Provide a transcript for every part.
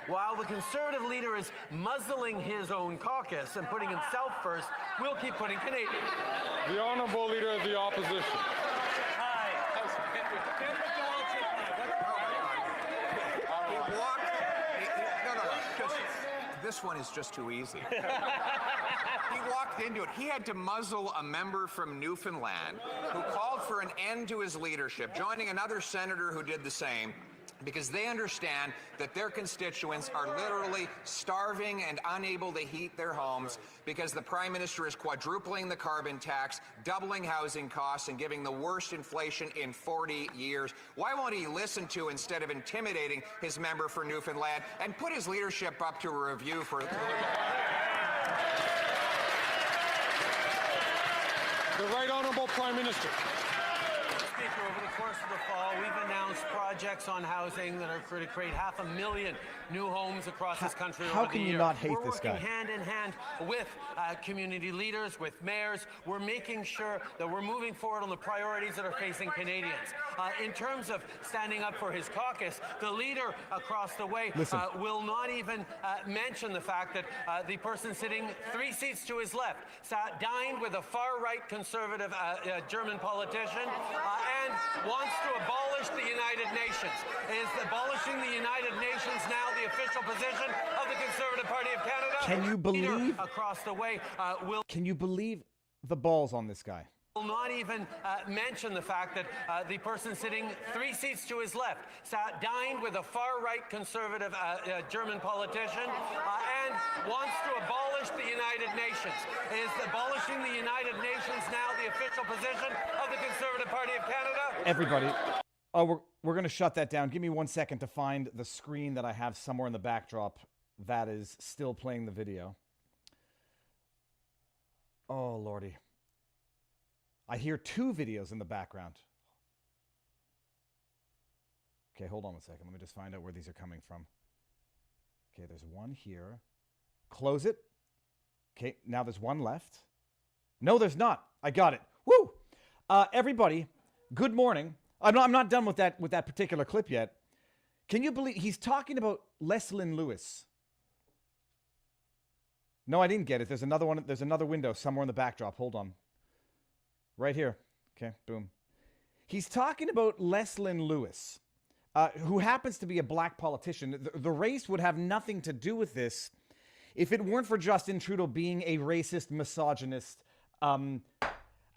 while the Conservative leader is muzzling his own caucus and putting himself first, we'll keep putting Canadians. The Honourable Leader of the Opposition. This one is just too easy. He walked into it. He had to muzzle a member from Newfoundland who called for an end to his leadership, joining another senator who did the same, because they understand that their constituents are literally starving and unable to heat their homes because the Prime Minister is quadrupling the carbon tax, doubling housing costs, and giving the worst inflation in 40 years. Why won't he listen to, instead of intimidating his member for Newfoundland, and put his leadership up to a review for... The Right Honourable Prime Minister. Speaker, over the course of the fall, we've announced projects on housing that are going to create 500,000 new homes across this country over the year. How can you not hate this guy? We're working hand in hand with community leaders, with mayors. We're making sure that we're moving forward on the priorities that are facing Canadians. In terms of standing up for his caucus, the leader across the way will not even mention the fact that the person sitting 3 seats to his left dined with a far-right conservative German politician and wants to abolish the United Nations. Is abolishing the United Nations now the official position of the Conservative Party of Canada? Can you believe across the way Can you believe the balls on this guy? Will not even mention the fact that the person sitting 3 seats to his left dined with a far-right conservative German politician and wants to abolish the United Nations. Is abolishing the United Nations now the official position of the Conservative Party of Canada? Everybody, we're going to shut that down. Give me 1 second to find the screen that I have somewhere in the backdrop that is still playing the video. Oh, Lordy. I hear 2 videos in the background. Okay, hold on a second. Let me just find out where these are coming from. Okay, there's one here. Close it. Okay, now there's one left. No, there's not. I got it. Woo! Everybody, good morning. I'm not done with that particular clip yet. Can you believe he's talking about Leslyn Lewis? No, I didn't get it. There's another one. There's another window somewhere in the backdrop. Hold on. Right here. Okay, boom. He's talking about Leslyn Lewis, who happens to be a black politician. The race would have nothing to do with this if it weren't for Justin Trudeau being a racist, misogynist,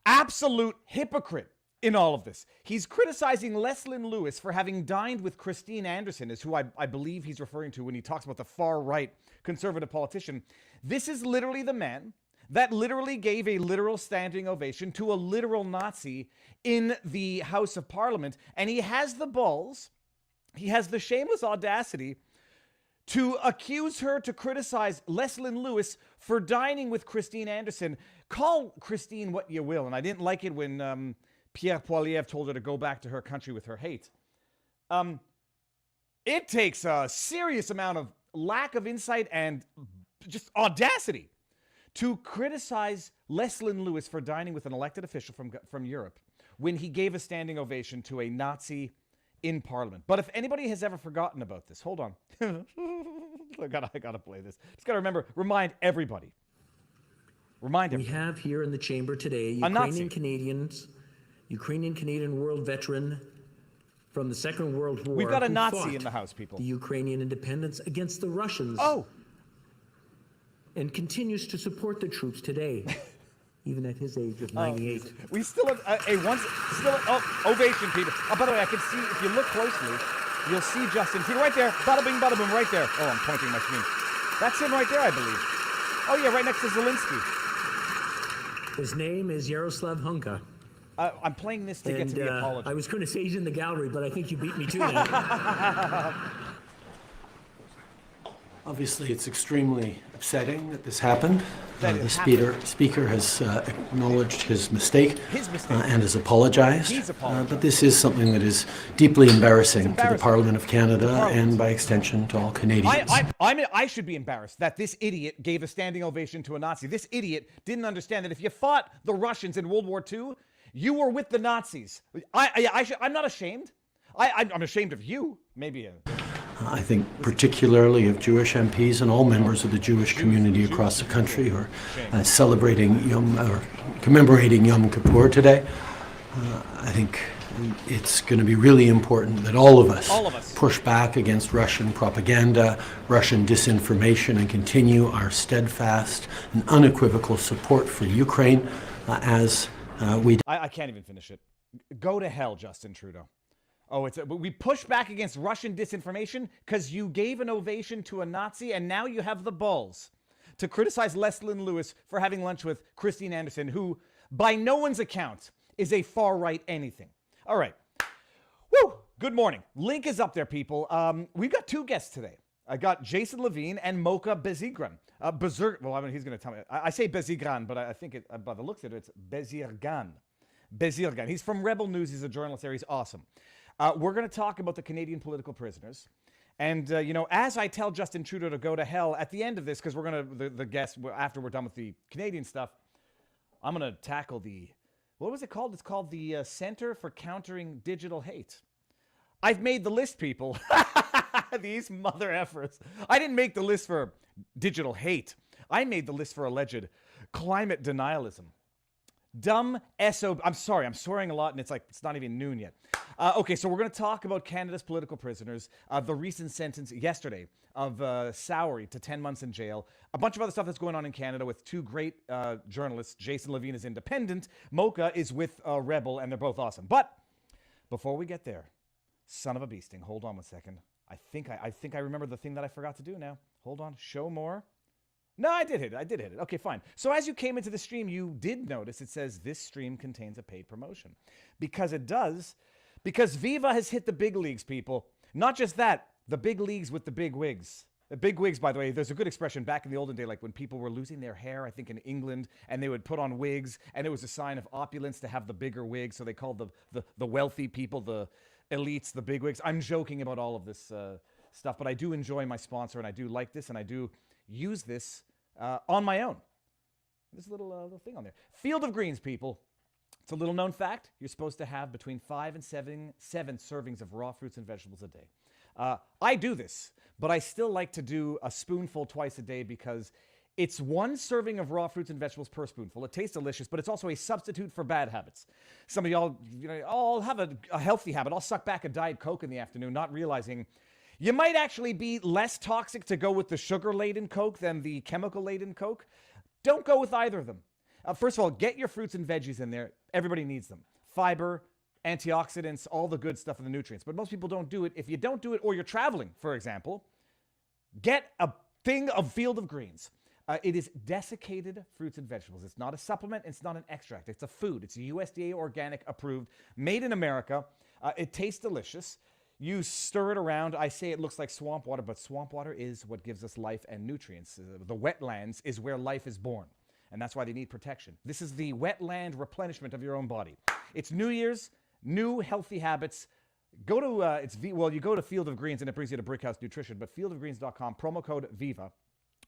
absolute hypocrite in all of this. He's criticizing Leslyn Lewis for having dined with Christine Anderson, is who I believe he's referring to when he talks about the far-right conservative politician. This is literally the man that literally gave a literal standing ovation to a literal Nazi in the House of Parliament. And he has the balls, he has the shameless audacity to accuse her, to criticize Leslyn Lewis for dining with Christine Anderson. Call Christine what you will. And I didn't like it when Pierre Poilievre told her to go back to her country with her hate. It takes a serious amount of lack of insight and just audacity to criticize Leslyn Lewis for dining with an elected official from Europe when he gave a standing ovation to a Nazi in Parliament. But if anybody has ever forgotten about this, hold on. I gotta play this. Just gotta remember, remind everybody. Remind everybody. We have here in the chamber today Ukrainian Canadian world veteran from the Second World War. We've got a Nazi in the house, people. The Ukrainian independence against the Russians. Oh. And continues to support the troops today, even at his age of 98. We still have ovation, people. Oh, by the way, I can see, if you look closely, you'll see Justin Trudeau right there. Bada bing, bada boom, right there. Oh, I'm pointing my screen. That's him right there, I believe. Oh, yeah, right next to Zelensky. His name is Yaroslav Hunka. I'm playing this to get to the apology. I was going to say he's in the gallery, but I think you beat me to that. Obviously, it's extremely upsetting that this happened. The speaker has acknowledged his mistake and has apologized. But this is something that is deeply embarrassing to the Parliament of Canada and, by extension, to all Canadians. I should be embarrassed that this idiot gave a standing ovation to a Nazi. This idiot didn't understand that if you fought the Russians in World War II, you were with the Nazis. I'm not ashamed. I'm ashamed of you, maybe. I think particularly of Jewish MPs and all members of the Jewish community across the country who are celebrating commemorating Yom Kippur today. I think it's going to be really important that all of us push back against Russian propaganda, Russian disinformation, and continue our steadfast and unequivocal support for Ukraine as we... I can't even finish it. Go to hell, Justin Trudeau. Oh, we push back against Russian disinformation because you gave an ovation to a Nazi, and now you have the balls to criticize Leslyn Lewis for having lunch with Christine Anderson, who, by no one's account, is a far-right anything. All right. Woo! Good morning. Link is up there, people. We've got two guests today. I got Jason Levine and Mocha Bezirgan. He's going to tell me. I say Bezirgan, but I think by the looks of it, it's Bezirgan. Bezirgan. He's from Rebel News. He's a journalist there. He's awesome. We're going to talk about the Canadian political prisoners. And, as I tell Justin Trudeau to go to hell at the end of this, because we're going to, the guests, after we're done with the Canadian stuff, I'm going to tackle what was it called? It's called the Center for Countering Digital Hate. I've made the list, people. These mother effers. I didn't make the list for digital hate. I made the list for alleged climate denialism. Dumb SOB. I'm sorry, I'm swearing a lot, and it's not even noon yet. Okay, so we're going to talk about Canada's political prisoners, the recent sentence yesterday of Sowery to 10 months in jail, a bunch of other stuff that's going on in Canada with two great journalists. Jason Levine is independent, Mocha is with Rebel, and they're both awesome. But before we get there, son of a beasting, hold on one second. I think I remember the thing that I forgot to do now. Hold on, show more. No, I did hit it. Okay, fine. So as you came into the stream, you did notice it says this stream contains a paid promotion. Because it does. Because Viva has hit the big leagues, people. Not just that, the big leagues with the big wigs. The big wigs, by the way, there's a good expression back in the olden day, like when people were losing their hair, I think in England, and they would put on wigs, and it was a sign of opulence to have the bigger wigs, so they called the wealthy people, the elites, the big wigs. I'm joking about all of this stuff, but I do enjoy my sponsor, and I do like this, and I do use this on my own. There's a little thing on there. Field of Greens, people. It's a little known fact. You're supposed to have between 5 and 7 servings of raw fruits and vegetables a day. I do this, but I still like to do a spoonful twice a day because it's 1 serving of raw fruits and vegetables per spoonful. It tastes delicious, but it's also a substitute for bad habits. Some of y'all, I'll have a healthy habit. I'll suck back a Diet Coke in the afternoon, not realizing you might actually be less toxic to go with the sugar-laden Coke than the chemical-laden Coke. Don't go with either of them. First of all, get your fruits and veggies in there. Everybody needs them. Fiber, antioxidants, all the good stuff and the nutrients. But most people don't do it. If you don't do it, or you're traveling, for example, get a thing of Field of Greens. It is desiccated fruits and vegetables. It's not a supplement. It's not an extract. It's a food. It's USDA organic approved, made in America. It tastes delicious. You stir it around. I say it looks like swamp water, but swamp water is what gives us life and nutrients. The wetlands is where life is born, and that's why they need protection. This is the wetland replenishment of your own body. It's New Year's, new healthy habits. Go to, you go to Field of Greens, and it brings you to Brickhouse Nutrition, but fieldofgreens.com, promo code VIVA,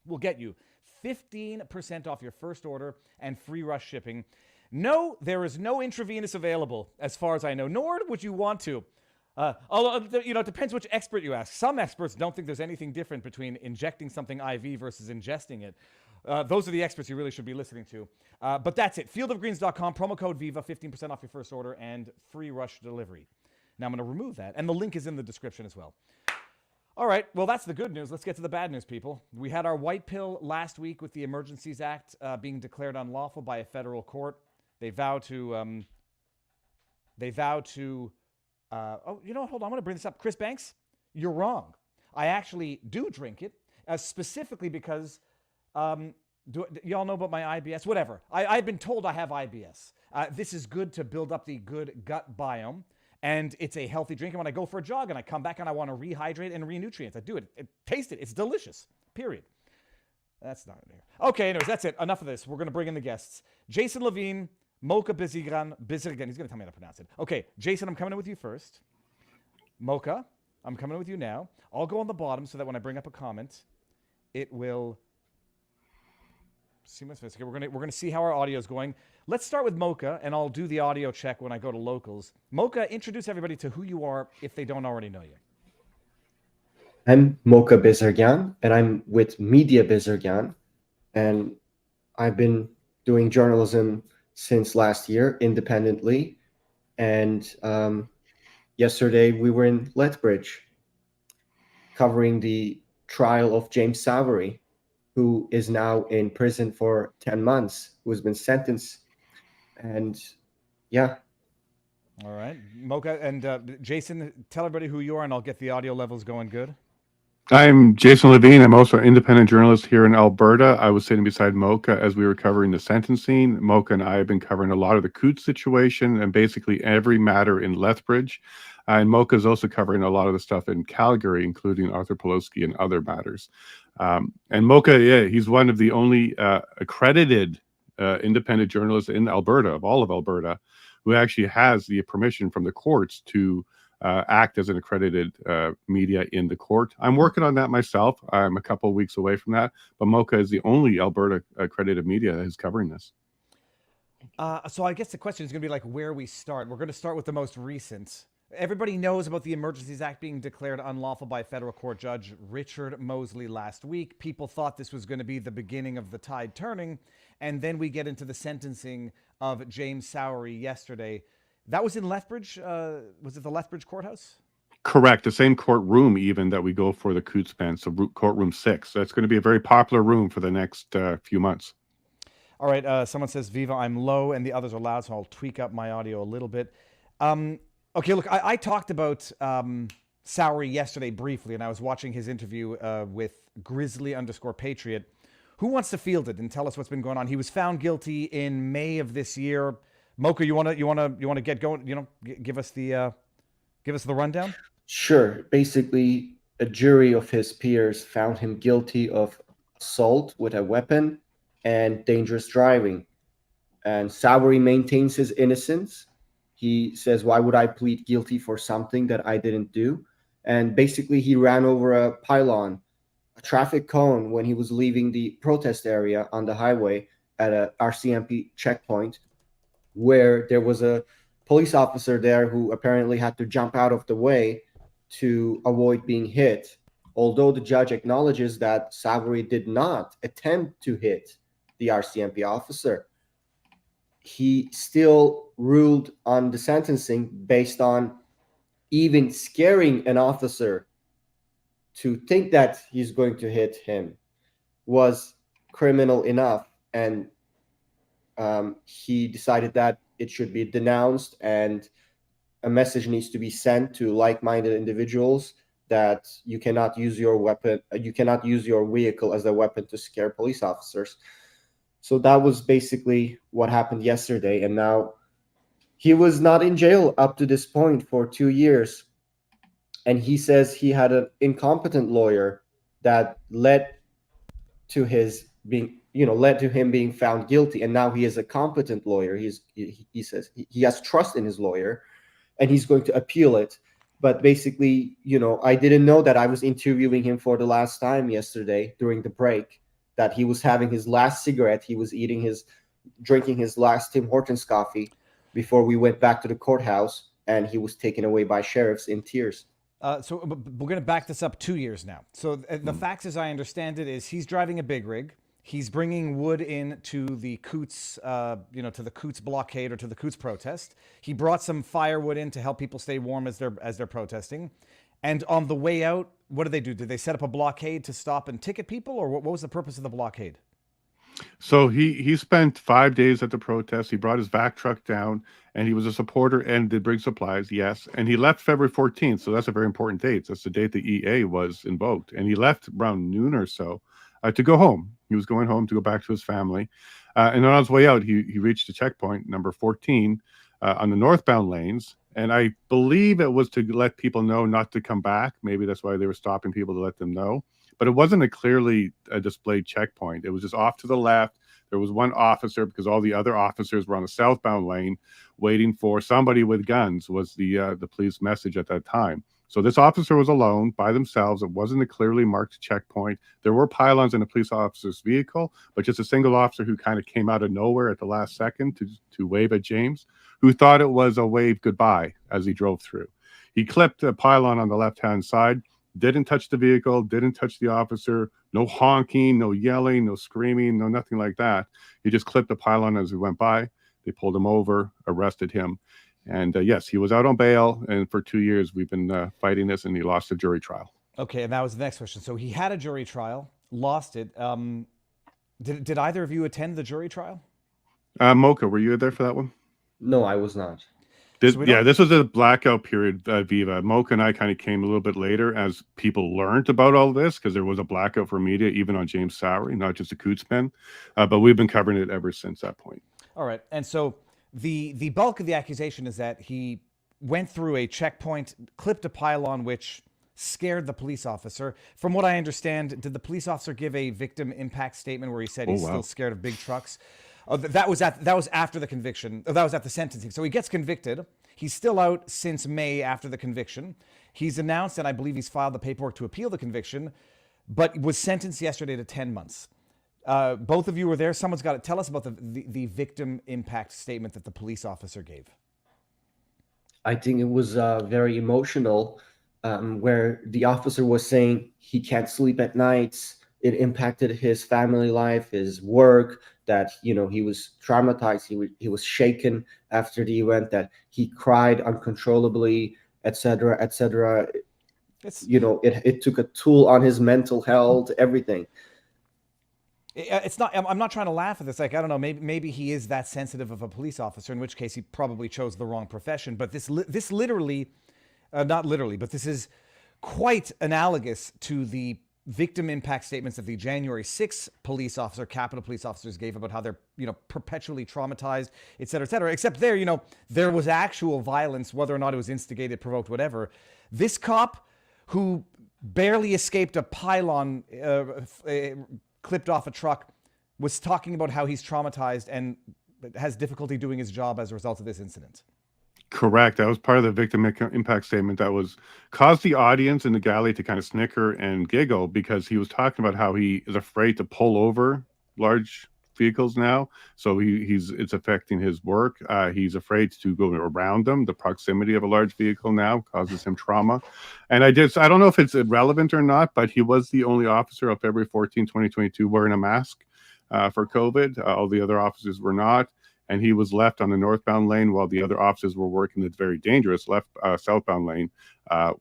will get you 15% off your first order and free rush shipping. No, there is no intravenous available, as far as I know, nor would you want to. Although, it depends which expert you ask. Some experts don't think there's anything different between injecting something IV versus ingesting it. Those are the experts you really should be listening to. But that's it. Fieldofgreens.com, promo code VIVA, 15% off your first order and free rush delivery. Now I'm going to remove that, and the link is in the description as well. All right, well, that's the good news. Let's get to the bad news, people. We had our white pill last week with the Emergencies Act being declared unlawful by a federal court. They vow to... hold on, I'm going to bring this up. Chris Banks, you're wrong. I actually do drink it, specifically because, y'all know about my IBS? Whatever. I've been told I have IBS. This is good to build up the good gut biome, and it's a healthy drink. And when I go for a jog and I come back and I want to rehydrate and renutrients, I do it. Taste it. It's delicious. Period. That's not here. Okay, anyways, that's it. Enough of this. We're going to bring in the guests. Jason Levine, Mocha Bezirgan. He's going to tell me how to pronounce it. Okay, Jason, I'm coming in with you first. Mocha, I'm coming in with you now. I'll go on the bottom so that when I bring up a comment, it will... See my face. Okay, we're gonna see how our audio is going. Let's start with Mocha, and I'll do the audio check when I go to locals. Mocha, introduce everybody to who you are if they don't already know you. I'm Mocha Bezergan, and I'm with Media Bezergan, and I've been doing journalism since last year independently. And yesterday we were in Lethbridge covering the trial of James Sowery, who is now in prison for 10 months, who has been sentenced. And yeah. All right. Mocha and Jason, tell everybody who you are, and I'll get the audio levels going good. I'm Jason Levine. I'm also an independent journalist here in Alberta. I was sitting beside Mocha as we were covering the sentencing. Mocha and I have been covering a lot of the Coots situation and basically every matter in Lethbridge. And Mocha is also covering a lot of the stuff in Calgary, including Arthur Pawlowski and other matters. And Mocha, yeah, he's one of the only accredited independent journalists in Alberta, of all of Alberta, who actually has the permission from the courts to act as an accredited media in the court. I'm working on that myself. I'm a couple of weeks away from that, but Mocha is the only Alberta accredited media that is covering this. So I guess the question is going to be like where we start. We're going to start with the most recent. Everybody knows about the Emergencies Act being declared unlawful by federal court judge Richard Mosley last week. People thought this was going to be the beginning of the tide turning, and then we get into the sentencing of James Sowery yesterday. That was in Lethbridge. Was it the Lethbridge courthouse? Correct. The same courtroom even that we go for the Coots bench, so courtroom 6. That's going to be a very popular room for the next few months. All right. Someone says, Viva, I'm low, and the others are loud, so I'll tweak up my audio a little bit. Okay, look, I talked about Sowery yesterday briefly, and I was watching his interview with Grizzly_Patriot. Who wants to field it and tell us what's been going on? He was found guilty in May of this year. Mocha, you want to get going? You know, give us the rundown. Sure. Basically, a jury of his peers found him guilty of assault with a weapon and dangerous driving. And Sowery maintains his innocence. He says, why would I plead guilty for something that I didn't do? And basically, he ran over a pylon, a traffic cone, when he was leaving the protest area on the highway at a RCMP checkpoint, where there was a police officer there who apparently had to jump out of the way to avoid being hit. Although the judge acknowledges that Sowery did not attempt to hit the RCMP officer, he still ruled on the sentencing based on even scaring an officer to think that he's going to hit him was criminal enough. And he decided that it should be denounced, and a message needs to be sent to like-minded individuals that you cannot use your weapon, you cannot use your vehicle as a weapon to scare police officers. So that was basically what happened yesterday. And now he was not in jail up to this point for 2 years. And he says he had an incompetent lawyer that led to him being found guilty. And now he is a competent lawyer. He says he has trust in his lawyer, and he's going to appeal it. But basically, I didn't know that I was interviewing him for the last time yesterday during the break, that he was having his last cigarette. He was drinking his last Tim Hortons coffee before we went back to the courthouse, and he was taken away by sheriffs in tears. So we're going to back this up 2 years now. So the facts, as I understand it, is he's driving a big rig. He's bringing wood in to the Coots, to the Coots blockade or to the Coots protest. He brought some firewood in to help people stay warm as they're protesting. And on the way out, what did they do? Did they set up a blockade to stop and ticket people, or what was the purpose of the blockade? So he spent 5 days at the protest. He brought his vac truck down, and he was a supporter and did bring supplies, yes. And he left February 14th, so that's a very important date. That's the date the EA was invoked. And he left around noon or so to go home. He was going home to go back to his family. And on his way out, he reached a checkpoint, number 14, on the northbound lanes. And I believe it was to let people know not to come back. Maybe that's why they were stopping people, to let them know. But it wasn't a clearly displayed checkpoint. It was just off to the left. There was one officer, because all the other officers were on the southbound lane waiting for somebody with guns, was the police message at that time. So this officer was alone by themselves. It wasn't a clearly marked checkpoint. There were pylons in the police officer's vehicle, but just a single officer who kind of came out of nowhere at the last second to wave at James, who thought it was a wave goodbye as he drove through. He clipped a pylon on the left-hand side, didn't touch the vehicle, didn't touch the officer, no honking, no yelling, no screaming, no nothing like that. He just clipped the pylon as he went by. They pulled him over, arrested him. And yes, he was out on bail. And for 2 years, we've been fighting this, and he lost a jury trial. Okay, and that was the next question. So he had a jury trial, lost it. Did either of you attend the jury trial? Mocha, were you there for that one? No, I was not. This was a blackout period, Viva. Mocha and I kind of came a little bit later as people learned about all this, because there was a blackout for media, even on James Sowery, not just a Cootsman. But we've been covering it ever since that point. All right. And so the bulk of the accusation is that he went through a checkpoint, clipped a pylon, which scared the police officer. From what I understand, did the police officer give a victim impact statement where he said he's still scared of big trucks? Oh, that was after the conviction. That was at the sentencing. So he gets convicted. He's still out since May after the conviction. He's announced, and I believe he's filed the paperwork to appeal the conviction, but was sentenced yesterday to 10 months. Both of you were there. Someone's got to tell us about the victim impact statement that the police officer gave. I think it was very emotional, where the officer was saying he can't sleep at nights. It impacted his family life, his work, that, you know, he was traumatized. He was shaken after the event, that he cried uncontrollably, etc., etc. You know, it took a toll on his mental health, everything. It's not. I'm not trying to laugh at this. Like, I don't know. Maybe he is that sensitive of a police officer, in which case he probably chose the wrong profession. But this literally, not literally, but this is quite analogous to the victim impact statements that the January 6th police officer, Capitol police officers, gave about how they're, you know, perpetually traumatized, et cetera, et cetera. Except there, you know, there was actual violence, whether or not it was instigated, provoked, whatever. This cop, who barely escaped a pylon clipped off a truck, was talking about how he's traumatized and has difficulty doing his job as a result of this incident. Correct. That was part of the victim impact statement that was caused the audience in the galley to kind of snicker and giggle, because he was talking about how he is afraid to pull over large vehicles now. So it's affecting his work. He's afraid to go around them. The proximity of a large vehicle now causes him trauma. And I don't know if it's irrelevant or not, but he was the only officer on February 14, 2022 wearing a mask for COVID. All the other officers were not. And he was left on the northbound lane while the other officers were working the very dangerous southbound lane,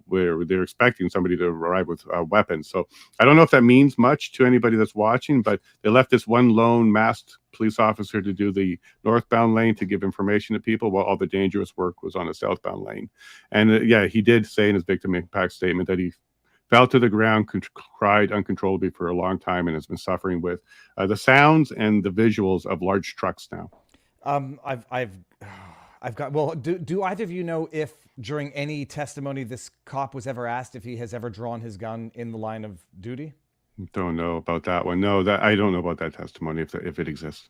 where they're expecting somebody to arrive with weapons. So I don't know if that means much to anybody that's watching, but they left this one lone masked police officer to do the northbound lane to give information to people, while all the dangerous work was on the southbound lane. And yeah, he did say in his victim impact statement that he fell to the ground, cried uncontrollably for a long time, and has been suffering with the sounds and the visuals of large trucks now. I've got. Well, do either of you know if during any testimony this cop was ever asked if he has ever drawn his gun in the line of duty? Don't know about that one. No, I don't know about that testimony if it exists.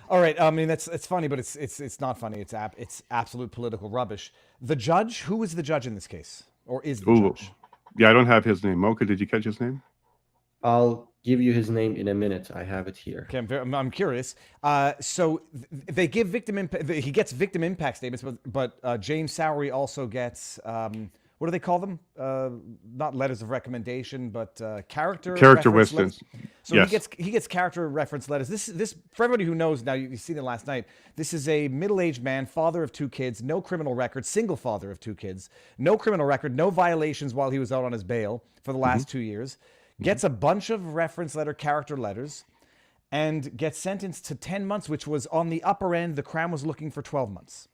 All right. I mean, it's funny, but it's not funny. It's absolute political rubbish. The judge. Who is the judge in this case, or is the judge? Yeah, I don't have his name. Mocha, did you catch his name? I'll give you his name in a minute. I have it here. Okay, I'm curious. So they give he gets victim impact statements, but James Sowery also gets what do they call them? Not letters of recommendation, but character witness. So yes. he gets character reference letters. This for everybody who knows now. You've seen it last night. This is a middle-aged man, father of 2 kids, no criminal record, single father of 2 kids, no criminal record, no violations while he was out on his bail for the last 2 years. Gets a bunch of reference letter character letters and gets sentenced to 10 months, which was on the upper end. The Crown was looking for 12 months.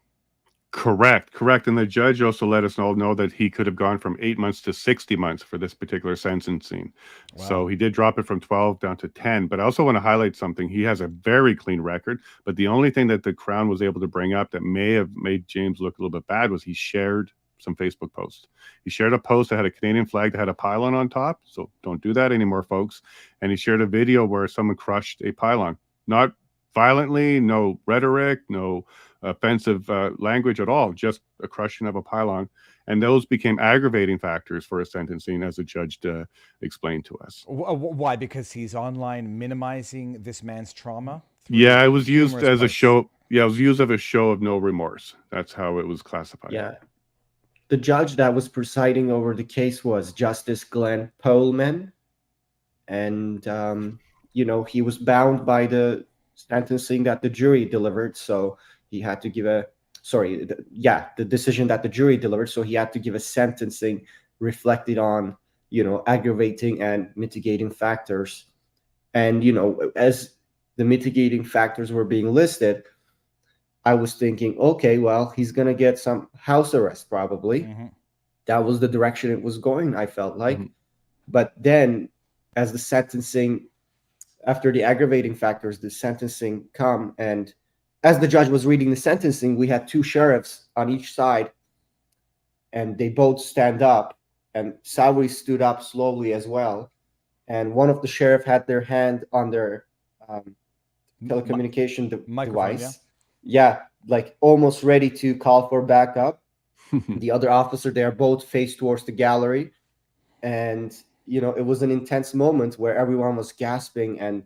Correct. And the judge also let us all know that he could have gone from 8 months to 60 months for this particular sentencing. Wow. So he did drop it from 12 down to 10. But I also want to highlight something. He has a very clean record. But the only thing that the Crown was able to bring up that may have made James look a little bit bad was he shared some Facebook posts. He shared a post that had a Canadian flag that had a pylon on top. So don't do that anymore, folks. And he shared a video where someone crushed a pylon. Not violently, no rhetoric, no offensive language at all, just a crushing of a pylon. And those became aggravating factors for his sentencing, as the judge explained to us. Why? Because he's online minimizing this man's trauma? Yeah, it was used as a show. Yeah, it was used as a show of no remorse. That's how it was classified. Yeah. the judge that was presiding over the case was Justice Glenn Pohlman, and he was bound by the sentencing that the jury delivered, so he had to give the decision that the jury delivered, so he had to give a sentencing reflected on aggravating and mitigating factors. And as the mitigating factors were being listed, I was thinking, okay, well, he's gonna get some house arrest probably. That was the direction it was going, I felt like. But then as the sentencing, after the aggravating factors, the sentencing come, and as the judge was reading the sentencing, we had two sheriffs on each side, and they both stand up, and Sowery stood up slowly as well. And one of the sheriff had their hand on their telecommunication device. Yeah, like almost ready to call for backup. The other officer, they are both faced towards the gallery. And, it was an intense moment where everyone was gasping. And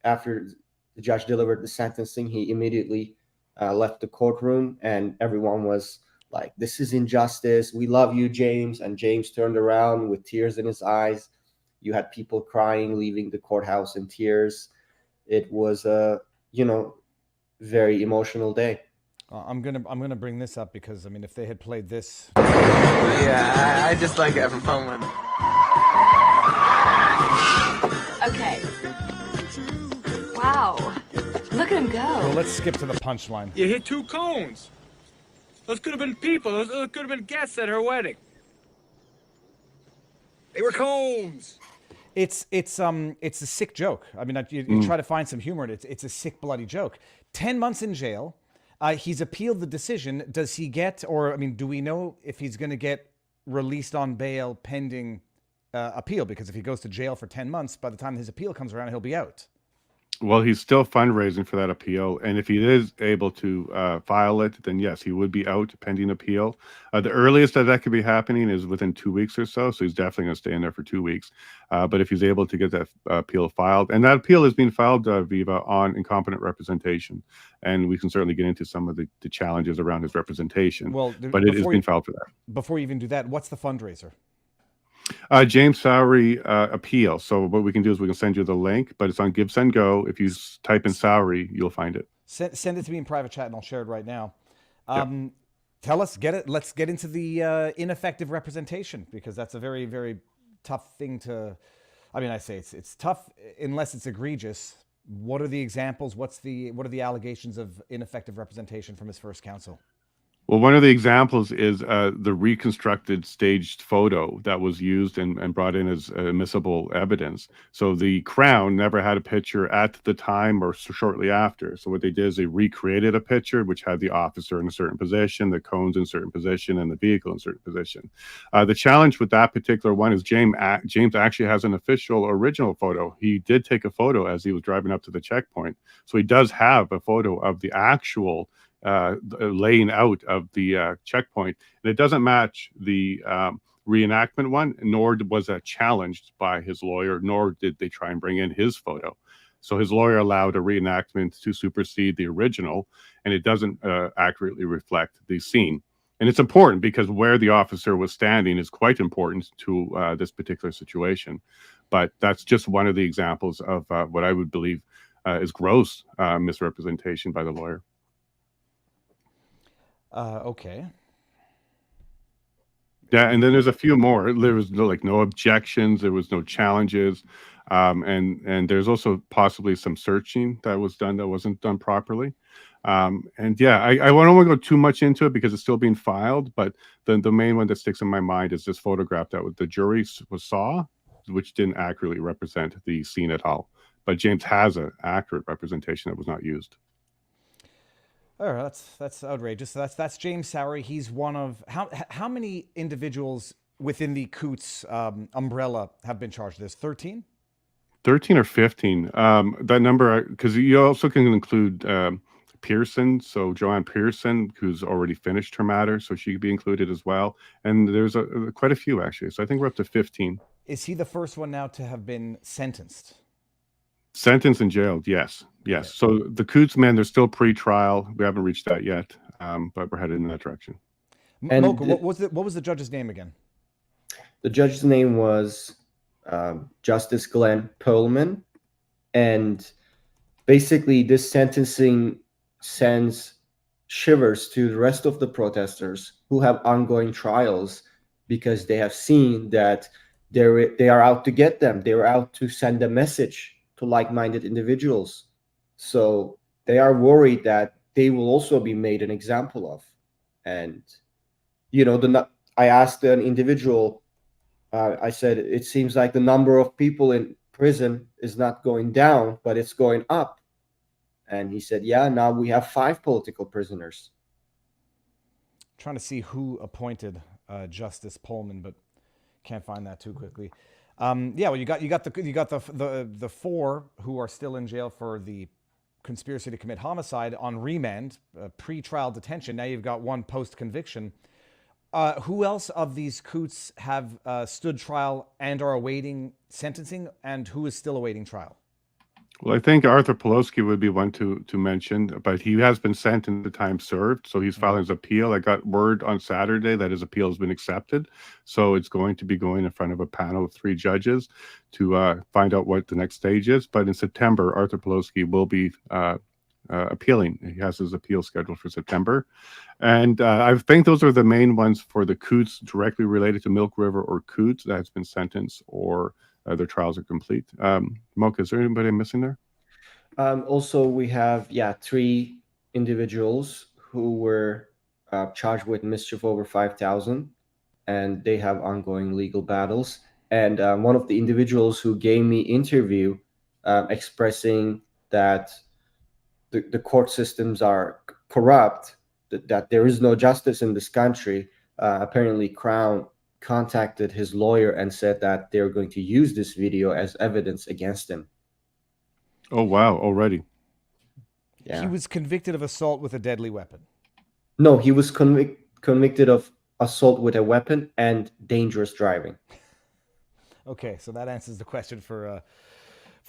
after the judge delivered the sentencing, he immediately left the courtroom, and everyone was like, this is injustice. We love you, James. And James turned around with tears in his eyes. You had people crying, leaving the courthouse in tears. It was a, very emotional day. I'm gonna bring this up because if they had played this, yeah, I just like having fun with it. Okay. Wow. Look at him go. Well, let's skip to the punchline. You hit 2 cones. Those could have been people. Those could have been guests at her wedding. They were cones. It's a sick joke. You try to find some humor in it. It's a sick, bloody joke. 10 months in jail. He's appealed the decision. Does he get, or do we know if he's going to get released on bail pending appeal? Because if he goes to jail for 10 months, by the time his appeal comes around, he'll be out. Well, he's still fundraising for that appeal, and if he is able to file it, then yes, he would be out pending appeal. The earliest that could be happening is within 2 weeks or so he's definitely going to stay in there for 2 weeks. But if he's able to get that appeal filed, and that appeal is being filed, Viva, on incompetent representation, and we can certainly get into some of the challenges around his representation. Well, but it is being filed for that. Before you even do that, what's the fundraiser? James Sowery appeal. So what we can do is we can send you the link, but it's on Give Send Go. If you type in Sowery, you'll find it. Send it to me in private chat, and I'll share it right now. Tell us, let's get into the ineffective representation, because that's a very, very tough thing to. I say it's tough unless it's egregious. What are the examples? What are the allegations of ineffective representation from his first counsel? Well, one of the examples is the reconstructed staged photo that was used and brought in as admissible evidence. So the Crown never had a picture at the time or shortly after. So what they did is they recreated a picture which had the officer in a certain position, the cones in a certain position, and the vehicle in a certain position. The challenge with that particular one is James actually has an official original photo. He did take a photo as he was driving up to the checkpoint. So he does have a photo of the actual laying out of the checkpoint, and it doesn't match the reenactment one, nor was that challenged by his lawyer, nor did they try and bring in his photo. So his lawyer allowed a reenactment to supersede the original, and it doesn't accurately reflect the scene. And it's important because where the officer was standing is quite important to this particular situation. But that's just one of the examples of what I would believe is gross misrepresentation by the lawyer. Okay. Yeah, and then there's a few more. There was no objections. There was no challenges, and there's also possibly some searching that was done that wasn't done properly. And yeah, I don't want to go too much into it because it's still being filed. But the main one that sticks in my mind is this photograph that the jury saw, which didn't accurately represent the scene at all. But James has an accurate representation that was not used. Oh, that's outrageous. That's James Sowery. He's one of how many individuals within the Coots umbrella have been charged? There's 13? 13 or 15. That number, because you also can include Pearson. So Joanne Pearson, who's already finished her matter, so she could be included as well. And there's quite a few actually. So I think we're up to 15. Is he the first one now to have been sentenced? Sentenced and jailed, yes. Okay. So the Coots men, they're still pre-trial. We haven't reached that yet, but we're headed in that direction. And Mocha, what was the judge's name again? the judge's name was Justice Glenn Perlman, and basically this sentencing sends shivers to the rest of the protesters who have ongoing trials, because they have seen that they are out to get them. They are out to send a message to like-minded individuals. So they are worried that they will also be made an example of. And I asked an individual, I said, it seems like the number of people in prison is not going down, but it's going up. And he said, yeah, now we have 5 political prisoners. Trying to see who appointed Justice Pullman, but can't find that too quickly. Well, you got the 4 who are still in jail for the conspiracy to commit homicide on remand, pre-trial detention. Now you've got 1 post-conviction. Who else of these coots have stood trial and are awaiting sentencing, and who is still awaiting trial? Well, I think Arthur Pawlowski would be one to mention, but he has been sentenced to time served, so he's filing his appeal. I got word on Saturday that his appeal has been accepted, so it's going to be going in front of a panel of 3 judges to find out what the next stage is. But in September, Arthur Pawlowski will be appealing. He has his appeal scheduled for September. And I think those are the main ones for the coots directly related to Milk River or coots that has been sentenced or their trials are complete. Mocha, is there anybody I'm missing there? Also, we have 3 individuals who were charged with mischief over 5,000, and they have ongoing legal battles. And one of the individuals who gave me interview expressing that the court systems are corrupt, that there is no justice in this country. Apparently, Crown contacted his lawyer and said that they're going to use this video as evidence against him. Oh, wow, already. Yeah. He was convicted of assault with a deadly weapon. No, he was convicted of assault with a weapon and dangerous driving. Okay, so that answers the question for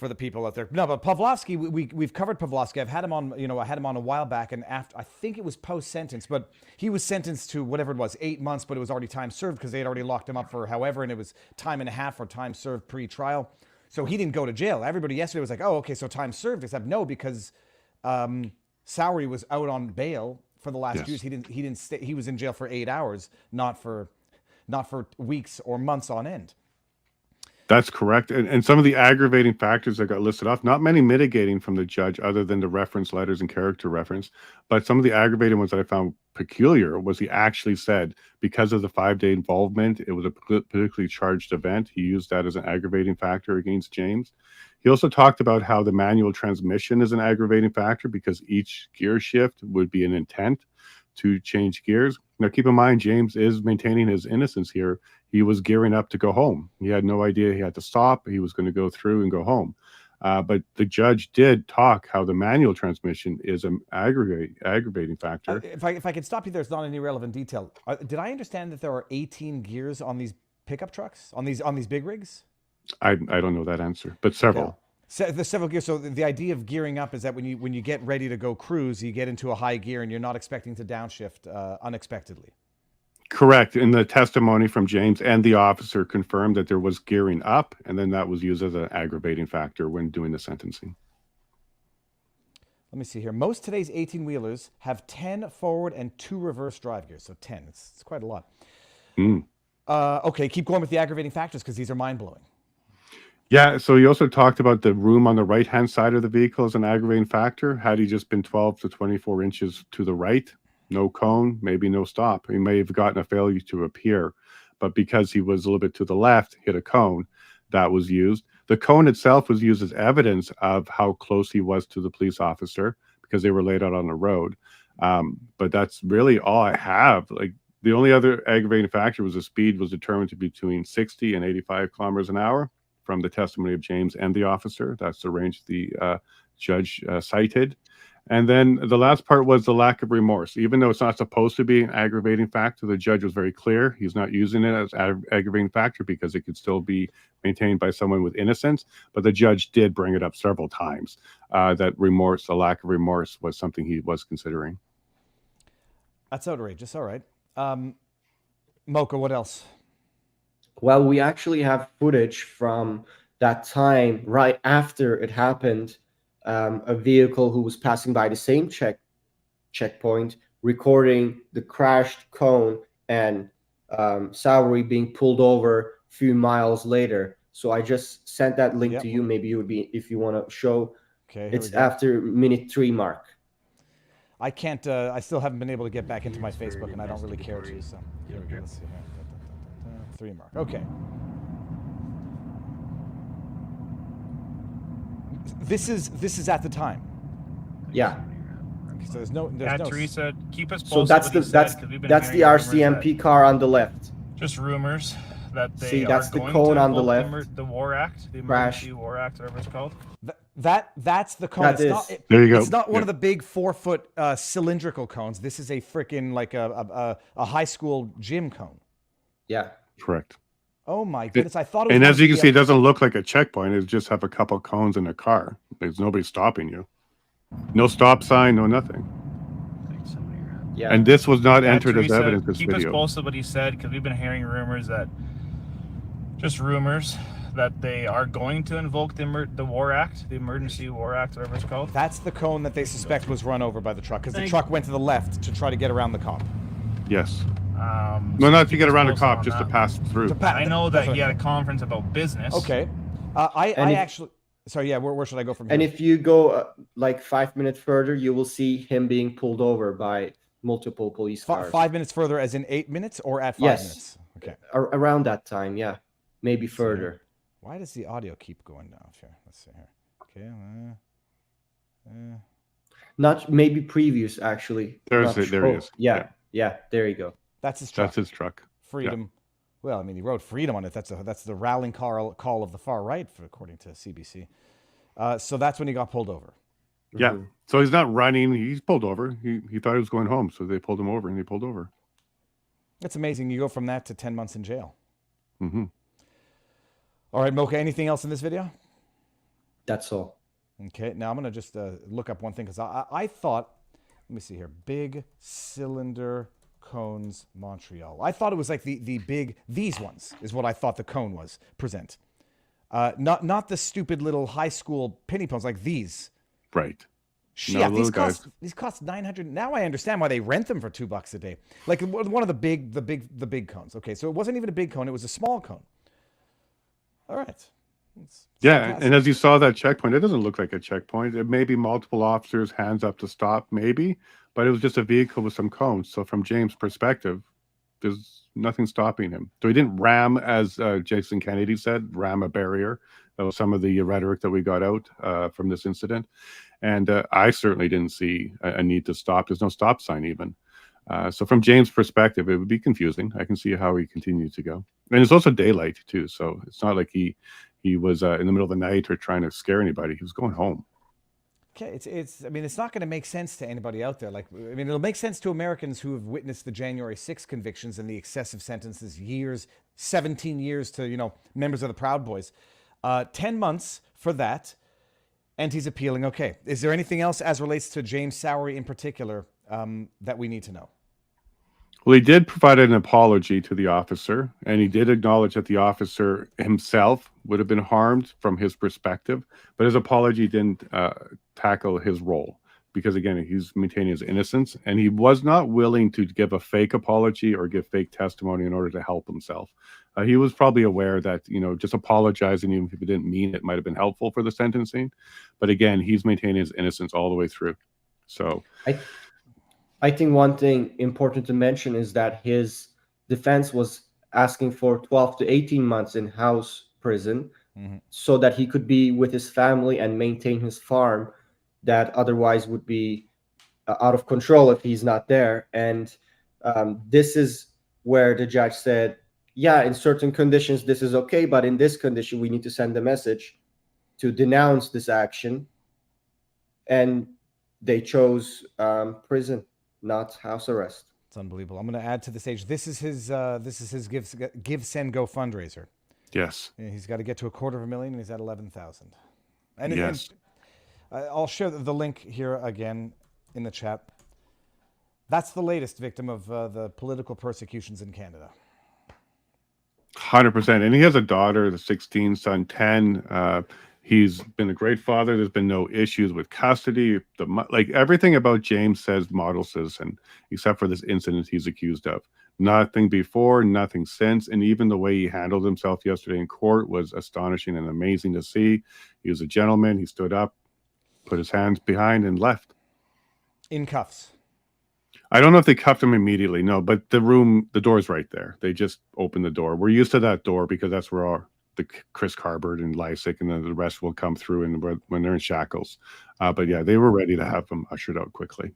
the people out there. No, but Pawlowski, we've covered Pawlowski. I've had him on, I had him on a while back, and after, I think it was post-sentence, but he was sentenced to whatever it was, 8 months, but it was already time served because they had already locked him up for however, and it was time and a half or time served pre-trial. So he didn't go to jail. Everybody yesterday was like, oh, okay, so time served, except no, because Sowery was out on bail for the last years. He didn't stay, he was in jail for 8 hours, not for weeks or months on end. That's correct. And some of the aggravating factors that got listed off, not many mitigating from the judge other than the reference letters and character reference, but some of the aggravating ones that I found peculiar was he actually said because of the 5-day involvement, it was a politically charged event. He used that as an aggravating factor against James. He also talked about how the manual transmission is an aggravating factor because each gear shift would be an intent to change gears. Now, keep in mind, James is maintaining his innocence here. He was gearing up to go home. He had no idea he had to stop. He was going to go through and go home. But the judge did talk how the manual transmission is an aggravating factor. If I could stop you there, it's not any relevant detail. Did I understand that there are 18 gears on these pickup trucks, on these big rigs? I don't know that answer, but several. Yeah. So the several gears. So the idea of gearing up is that when you get ready to go cruise, you get into a high gear and you're not expecting to downshift unexpectedly. Correct. In the testimony from James and the officer confirmed that there was gearing up, and then that was used as an aggravating factor when doing the sentencing. Let me see here. Most today's 18-wheelers have 10 forward and 2 reverse drive gears. So 10. It's quite a lot. Okay, keep going with the aggravating factors because these are mind-blowing. Yeah, so he also talked about the room on the right-hand side of the vehicle as an aggravating factor. Had he just been 12 to 24 inches to the right, no cone, maybe no stop. He may have gotten a failure to appear, but because he was a little bit to the left, hit a cone, that was used. The cone itself was used as evidence of how close he was to the police officer because they were laid out on the road. But that's really all I have. Like the only other aggravating factor was the speed was determined to be between 60 and 85 kilometers an hour from the testimony of James and the officer. That's the range the judge cited. And then the last part was the lack of remorse. Even though it's not supposed to be an aggravating factor, the judge was very clear. He's not using it as an aggravating factor because it could still be maintained by someone with innocence. But the judge did bring it up several times that remorse, the lack of remorse was something he was considering. That's outrageous. All right. Mocha, what else? Well, we actually have footage from that time right after it happened. A vehicle who was passing by the same checkpoint recording the crashed cone and Sowery being pulled over a few miles later. So I just sent that link to you. Maybe you would be, if you want to show. Okay, it's after minute 3 mark. I can't. I still haven't been able to get back into my Facebook, and I don't really care to. So here we go. Let's see here. 3 mark. Okay. This is at the time. Yeah. So there's no. Teresa, keep us So posted. that's the RCMP car on the left. Just rumors that they See, that's are the going cone to on the invoke left. the War Act, the Crash. Emergency War Act, whatever it's called. That's the cone. That it's is. not, There you go. It's not one Yeah. of the big 4-foot cylindrical cones. This is a freaking like a high school gym cone. Yeah. Correct. Oh my goodness! I thought it was. And one as of you can the, see, it doesn't look like a checkpoint. It just have a couple cones in a car. There's nobody stopping you. No stop sign, no nothing. Yeah. And this was not entered Teresa, as evidence. This keep video. us posted what he said, because we've been hearing rumors that they are going to invoke the War Act, the Emergency War Act, whatever it's called. That's the cone that they suspect was run over by the truck, because the truck went to the left to try to get around the cop. Yes. So No, not to get keep us around a posted cop, on just to that. pass through. I know that he had a conference about business. Okay. I actually. Sorry. Yeah. Where should I go from here? And if you go like 5 minutes further, you will see him being pulled over by multiple police cars. 5 minutes further, as in 8 minutes, or at 5 Yes. minutes? Okay. Around that time, yeah. Maybe further. Why does the audio keep going down here? Let's see here. Okay. Not maybe previous, actually. There he Oh, is. Yeah, there you go. That's his truck. That's his truck. Freedom. Yeah. Well, I mean, he wrote freedom on it. That's the rallying call of the far right, according to CBC. So that's when he got pulled over. Yeah. Mhm. So he's not running. He's pulled over. He thought he was going home, so they pulled him over, and they pulled over. That's amazing. You go from that to 10 months in jail. Mm-hmm. All right, Mocha, anything else in this video? That's all. Okay, now I'm going to just look up one thing, because I thought, let me see here, big cylinder cones Montreal. I thought it was like the big, these ones is what I thought the cone was, present. Not the stupid little high school penny pones like these. Right. Yeah, No, these cost 900. Now I understand why they rent them for $2 a day. Like one of the big cones. Okay, so it wasn't even a big cone; it was a small cone. All right. Yeah, and as you saw that checkpoint, it doesn't look like a checkpoint. It may be multiple officers, hands up to stop, maybe, but it was just a vehicle with some cones. So from James' perspective, there's nothing stopping him. So he didn't ram, as Jason Kennedy said, ram a barrier. That was some of the rhetoric that we got out from this incident. And I certainly didn't see a need to stop. There's no stop sign even. So from James' perspective, it would be confusing. I can see how he continued to go. And it's also daylight too. So it's not like he was in the middle of the night or trying to scare anybody. He was going home. Okay, I mean, it's not going to make sense to anybody out there. Like, I mean, it'll make sense to Americans who have witnessed the January 6th convictions and the excessive sentences, 17 years to, members of the Proud Boys. 10 months for that, and he's appealing. Okay, is there anything else as relates to James Sowery in particular that we need to know? Well, he did provide an apology to the officer, and he did acknowledge that the officer himself would have been harmed from his perspective, but his apology didn't tackle his role because, again, he's maintaining his innocence, and he was not willing to give a fake apology or give fake testimony in order to help himself. He was probably aware that, just apologizing, even if he didn't mean it, might have been helpful for the sentencing. But again, he's maintaining his innocence all the way through. So I think one thing important to mention is that his defense was asking for 12 to 18 months in house prison so that he could be with his family and maintain his farm that otherwise would be out of control if he's not there. And this is where the judge said, yeah, in certain conditions, this is okay. But in this condition, we need to send a message to denounce this action. And they chose prison, not house arrest. It's unbelievable. I'm going to add to the stage. This is his Give Send Go fundraiser. yes. Yeah, he's got to get to $250,000, and he's at 11,000. And Yes. I'll share the link here again in the chat. That's the latest victim of the political persecutions in Canada. 100%. And he has a daughter, the 16, son 10. He's been a great father. There's been no issues with custody. Like everything about James says model citizen, except for this incident he's accused of. Nothing before, nothing since. And even the way he handled himself yesterday in court was astonishing and amazing to see. He was a gentleman. He stood up, put his hands behind, and left. In cuffs. I don't know if they cuffed him immediately, no, but the door's right there. They just opened the door. We're used to that door because that's where the Chris Carbert and Lysick and then the rest will come through and when they're in shackles. But yeah, they were ready to have him ushered out quickly.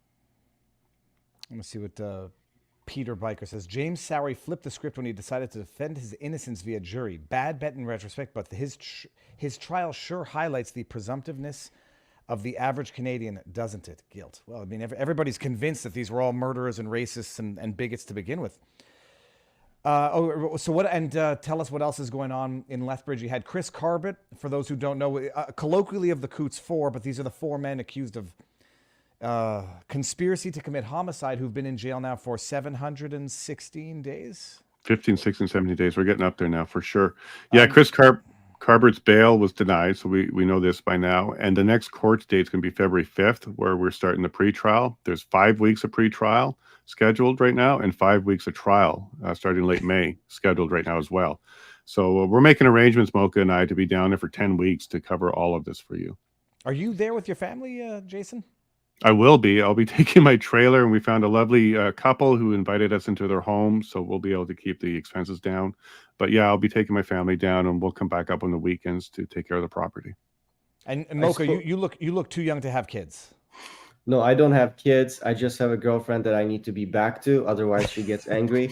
Let me see what Peter Biker says. James Sowery flipped the script when he decided to defend his innocence via jury. Bad bet in retrospect, but his trial sure highlights the presumptiveness of the average Canadian, doesn't it? Guilt. Well, I mean, everybody's convinced that these were all murderers and racists and bigots to begin with. So what? And tell us what else is going on in Lethbridge. You had Chris Carbett, for those who don't know, colloquially of the Coots Four, but these are the four men accused of conspiracy to commit homicide who've been in jail now for 716 days. 15, 16, 17 days. We're getting up there now for sure. Yeah, Chris Carbert's bail was denied, so we know this by now. And the next court date is going to be February 5th, where we're starting the pre-trial. There's 5 weeks of pre-trial scheduled right now and 5 weeks of trial starting late May scheduled right now as well. So we're making arrangements, Mocha and I, to be down there for 10 weeks to cover all of this for you. Are you there with your family, Jason? I will be. I'll be taking my trailer, and we found a lovely couple who invited us into their home, so we'll be able to keep the expenses down. But yeah, I'll be taking my family down, and we'll come back up on the weekends to take care of the property. And Mocha, you look too young to have kids. No, I don't have kids. I just have a girlfriend that I need to be back to. Otherwise, she gets angry.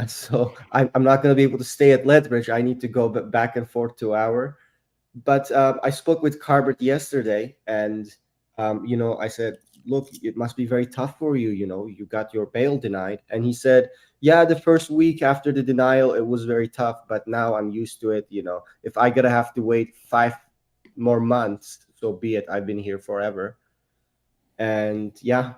So I'm not going to be able to stay at Lethbridge. I need to go back and forth 2 hours. But I spoke with Carbert yesterday, and I said, look, it must be very tough for you. You got your bail denied. And he said, yeah, the first week after the denial, it was very tough, but now I'm used to it. If I gotta have to wait 5 more months, so be it. I've been here forever. And yeah.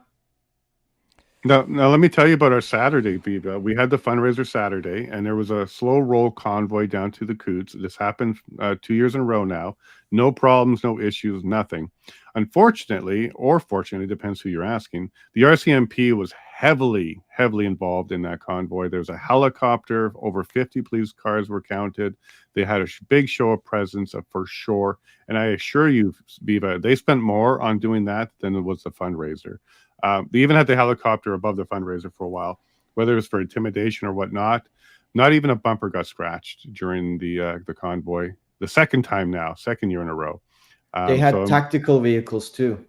Now let me tell you about our Saturday, Viva. We had the fundraiser Saturday, and there was a slow roll convoy down to the Coots. This happened 2 years in a row now. No problems, no issues, nothing. Unfortunately, or fortunately, depends who you're asking, the RCMP was heavily involved in that convoy. There was a helicopter, over 50 police cars were counted. They had a big show of presence for sure. And I assure you, Viva, they spent more on doing that than it was the fundraiser. They even had the helicopter above the fundraiser for a while, whether it was for intimidation or whatnot. Not even a bumper got scratched during the convoy. The second year in a row. They had tactical vehicles too.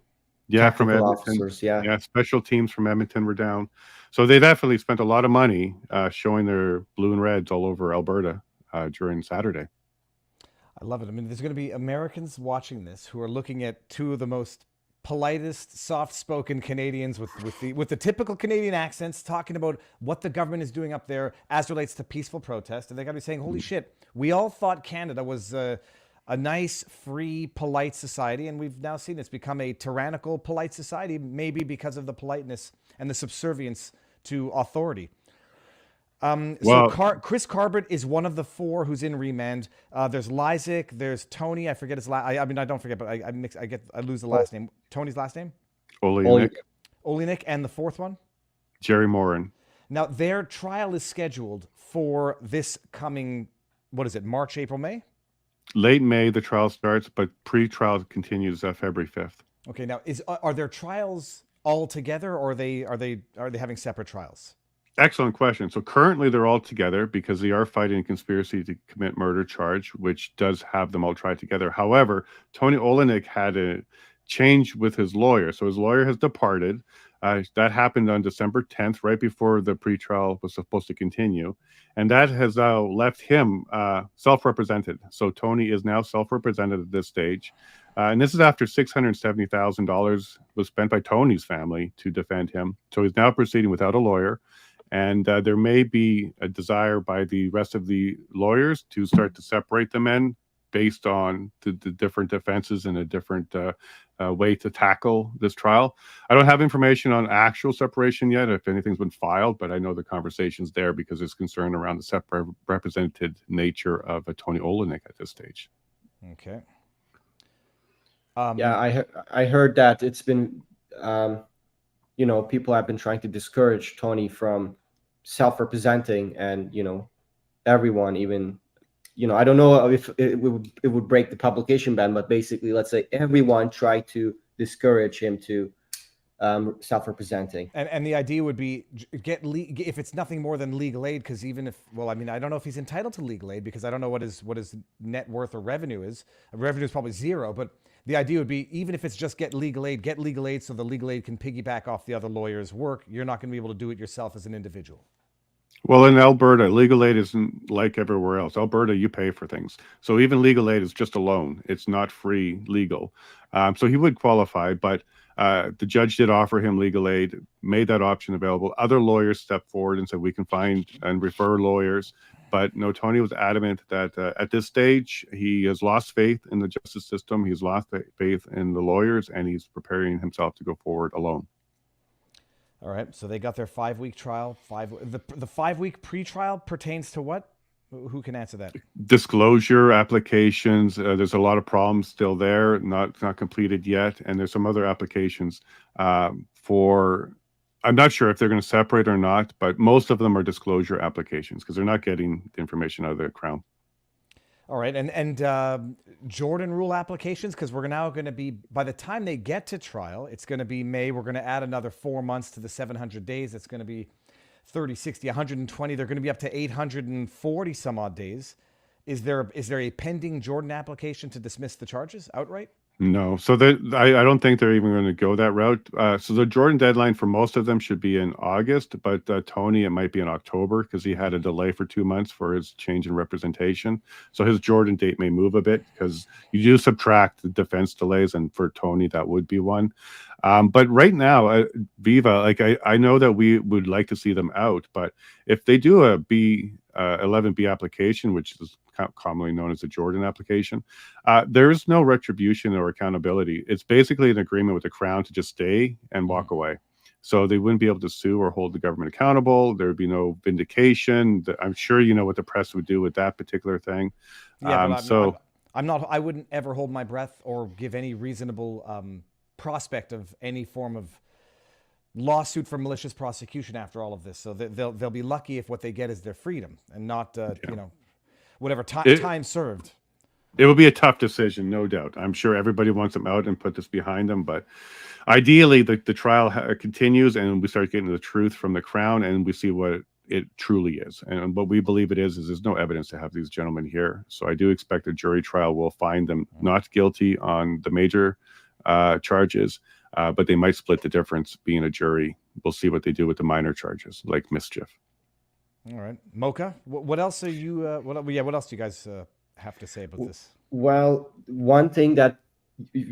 Yeah, from Edmonton. Officers, yeah, special teams from Edmonton were down. So they definitely spent a lot of money showing their blue and reds all over Alberta during Saturday. I love it. I mean, there's going to be Americans watching this who are looking at two of the most politest, soft-spoken Canadians with the typical Canadian accents, talking about what the government is doing up there as relates to peaceful protest, and they got to be saying, "Holy shit, we all thought Canada was a nice, free, polite society, and we've now seen it's become a tyrannical, polite society, maybe because of the politeness and the subservience to authority." Chris Carbett is one of the four who's in remand. There's Lysick, there's Tony. I forget his last. I don't forget, but I lose the last name. Tony's last name? Olenek, and the fourth one? Jerry Morin. Now their trial is scheduled for this coming. What is it? March, April, May? Late May the trial starts, but pre-trial continues February 5th. Okay. Now are their trials all together, or are they having separate trials? Excellent question. So currently they're all together because they are fighting a conspiracy to commit murder charge, which does have them all tried together. However, Tony Olenek had a change with his lawyer. So his lawyer has departed. That happened on December 10th, right before the pretrial was supposed to continue. And that has now left him self-represented. So Tony is now self-represented at this stage. And this is after $670,000 was spent by Tony's family to defend him. So he's now proceeding without a lawyer. And there may be a desire by the rest of the lawyers to start to separate the men based on the different defenses and a different way to tackle this trial. I don't have information on actual separation yet, if anything's been filed, but I know the conversation's there because there's concern around the represented nature of Tony Olenek at this stage. Okay. Yeah, I heard that it's been, people have been trying to discourage Tony from self-representing, and everyone, even I don't know if it would break the publication ban, but basically, let's say everyone tried to discourage him to self-representing. And the idea would be if it's nothing more than legal aid, because even if, I don't know if he's entitled to legal aid, because I don't know what his net worth or revenue is. Revenue is probably zero, but the idea would be, even if it's just get legal aid so the legal aid can piggyback off the other lawyer's work. You're not going to be able to do it yourself as an individual. Well, in Alberta, legal aid isn't like everywhere else. Alberta, you pay for things. So even legal aid is just a loan. It's not free legal. So he would qualify, but the judge did offer him legal aid, made that option available. Other lawyers stepped forward and said, we can find and refer lawyers. But no, Tony was adamant that at this stage, he has lost faith in the justice system. He's lost faith in the lawyers, and he's preparing himself to go forward alone. All right, so they got their 5-week trial. The 5-week pre-trial pertains to what? Who can answer that? Disclosure applications. There's a lot of problems still there, not completed yet, and there's some other applications for. I'm not sure if they're going to separate or not, but most of them are disclosure applications because they're not getting the information out of the Crown. All right, and Jordan rule applications, because we're now going to be, by the time they get to trial, it's going to be May. We're going to add another 4 months to the 700 days. It's going to be 30, 60, 120. They're going to be up to 840 some odd days. Is there a pending Jordan application to dismiss the charges outright? No, so I don't think they're even going to go that route. So the Jordan deadline for most of them should be in August, but Tony, it might be in October because he had a delay for 2 months for his change in representation. So his Jordan date may move a bit because you do subtract the defense delays, and for Tony, that would be one. But right now, Viva, I know that we would like to see them out, but if they do a 11B application, which is commonly known as the Jordan application, there is no retribution or accountability. It's basically an agreement with the Crown to just stay and walk away. So they wouldn't be able to sue or hold the government accountable. There would be no vindication. I'm sure you know what the press would do with that particular thing. Yeah, but I wouldn't ever hold my breath or give any reasonable prospect of any form of lawsuit for malicious prosecution after all of this. So they'll be lucky if what they get is their freedom and not whatever time served. It will be a tough decision, no doubt. I'm sure everybody wants them out and put this behind them, but ideally the trial continues and we start getting the truth from the Crown and we see what it truly is. And what we believe it is there's no evidence to have these gentlemen here. So I do expect a jury trial will find them not guilty on the major charges, but they might split the difference being a jury. We'll see what they do with the minor charges, like mischief. All right, Mocha. What else are you? What else do you guys have to say about this? Well, one thing that,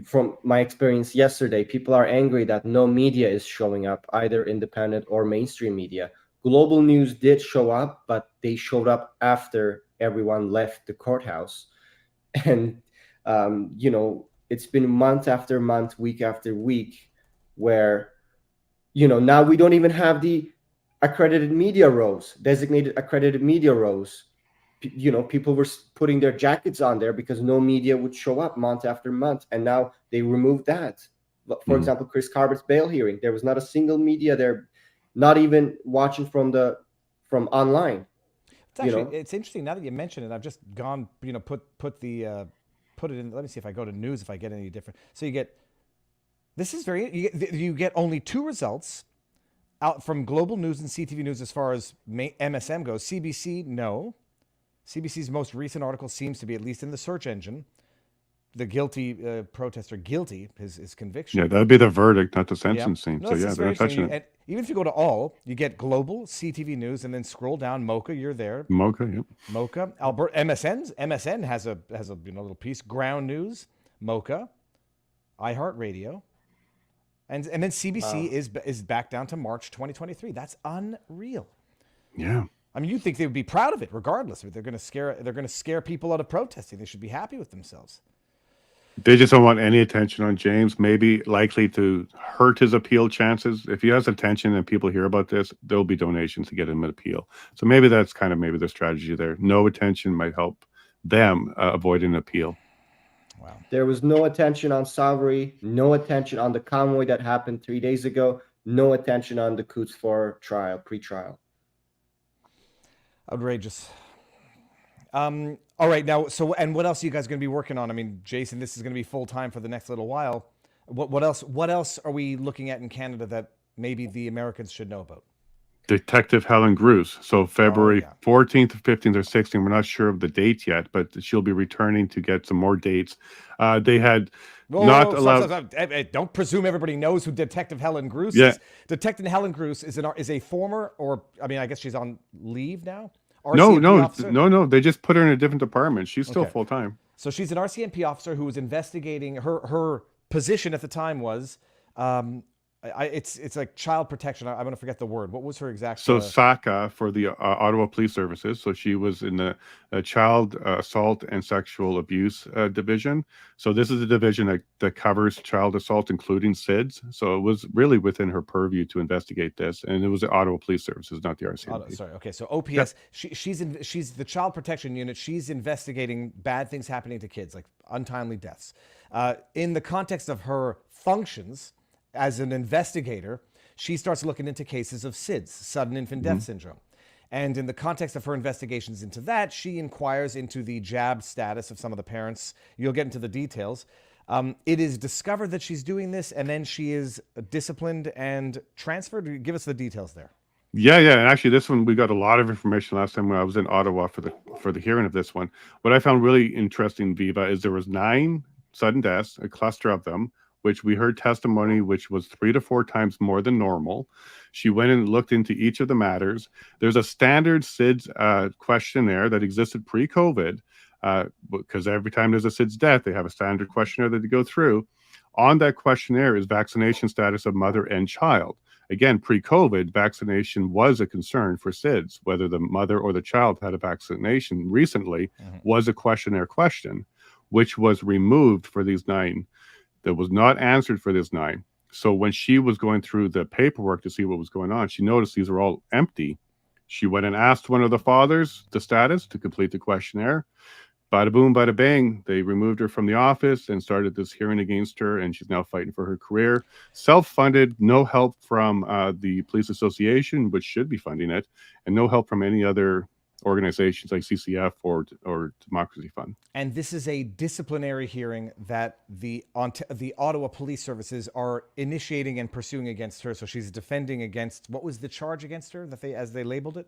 from my experience yesterday, people are angry that no media is showing up, either independent or mainstream media. Global news did show up, but they showed up after everyone left the courthouse, and it's been month after month, week after week, where now we don't even have the designated accredited media rows. People were putting their jackets on there because no media would show up month after month, and now they removed that. For example, Chris Carbert's bail hearing, there was not a single media there, not even watching from online. It's actually it's interesting now that you mention it. I've just gone put it in. Let me see if I go to news if I get any different. So you get you get only 2 results out from Global News and CTV News as far as MSM goes. CBC, no. CBC's most recent article seems to be, at least in the search engine, the guilty protester guilty, his conviction. Yeah, that'd be the verdict, not the sentencing. No, so yeah, they're not touching it. And even if you go to all, you get Global, CTV News, and then scroll down, Mocha, you're there. Mocha, yep. Mocha, Alberta, MSN has a little piece. Ground News, Mocha, iHeartRadio. And then CBC is back down to March 2023. That's unreal. Yeah. I mean, you'd think they would be proud of it, regardless. They're going to scare people out of protesting. They should be happy with themselves. They just don't want any attention on James, maybe likely to hurt his appeal chances. If he has attention and people hear about this, there'll be donations to get him an appeal. So maybe that's kind of maybe the strategy there. No attention might help them avoid an appeal. Wow. There was no attention on Sowery, no attention on the convoy that happened 3 days ago, no attention on the Coots 4 trial, pre-trial. Outrageous. All right, now, so, and what else are you guys going to be working on? I mean, Jason, this is going to be full-time for the next little while. What else are we looking at in Canada that maybe the Americans should know about? Detective Helen Gru. So February 14th, 15th, or 16th. We're not sure of the date yet, but she'll be returning to get some more dates. They had allowed. Don't presume everybody knows who Detective Helen Gru is. Yeah. Detective Helen Gru is a former, or I mean, I guess she's on leave now. No. They just put her in a different department. She's still full time. So she's an RCMP officer who was investigating. Her position at the time was, it's like child protection. I'm going to forget the word. What was her exact? So SACA for the Ottawa Police Services. So she was in the child assault and sexual abuse division. So this is a division that covers child assault, including SIDS. So it was really within her purview to investigate this, and it was the Ottawa Police Services, not the RCMP. Okay. So OPS. Yeah. She's the child protection unit. She's investigating bad things happening to kids, like untimely deaths. In the context of her functions as an investigator, she starts looking into cases of SIDS, sudden infant death syndrome. And in the context of her investigations into that, she inquires into the jab status of some of the parents. You'll get into the details. It is discovered that she's doing this, and then she is disciplined and transferred. Give us the details there. Yeah. And actually, this one, we got a lot of information last time when I was in Ottawa for the hearing of this one. What I found really interesting, Viva, is there was 9 sudden deaths, a cluster of them, which we heard testimony, which was 3 to 4 times more than normal. She went and looked into each of the matters. There's a standard SIDS questionnaire that existed pre-COVID, because every time there's a SIDS death, they have a standard questionnaire that they go through. On that questionnaire is vaccination status of mother and child. Again, pre-COVID, vaccination was a concern for SIDS. Whether the mother or the child had a vaccination recently was a questionnaire question, which was removed for these 9. That was not answered for this 9. So when she was going through the paperwork to see what was going on, she noticed these were all empty. She went and asked one of the fathers the status to complete the questionnaire. Bada boom, bada bang. They removed her from the office and started this hearing against her, and she's now fighting for her career. Self-funded, no help from the Police Association, which should be funding it, and no help from any other organizations like CCF or Democracy Fund. And this is a disciplinary hearing that the Ottawa Police Services are initiating and pursuing against her. So she's defending against, what was the charge agast her that as they labeled it?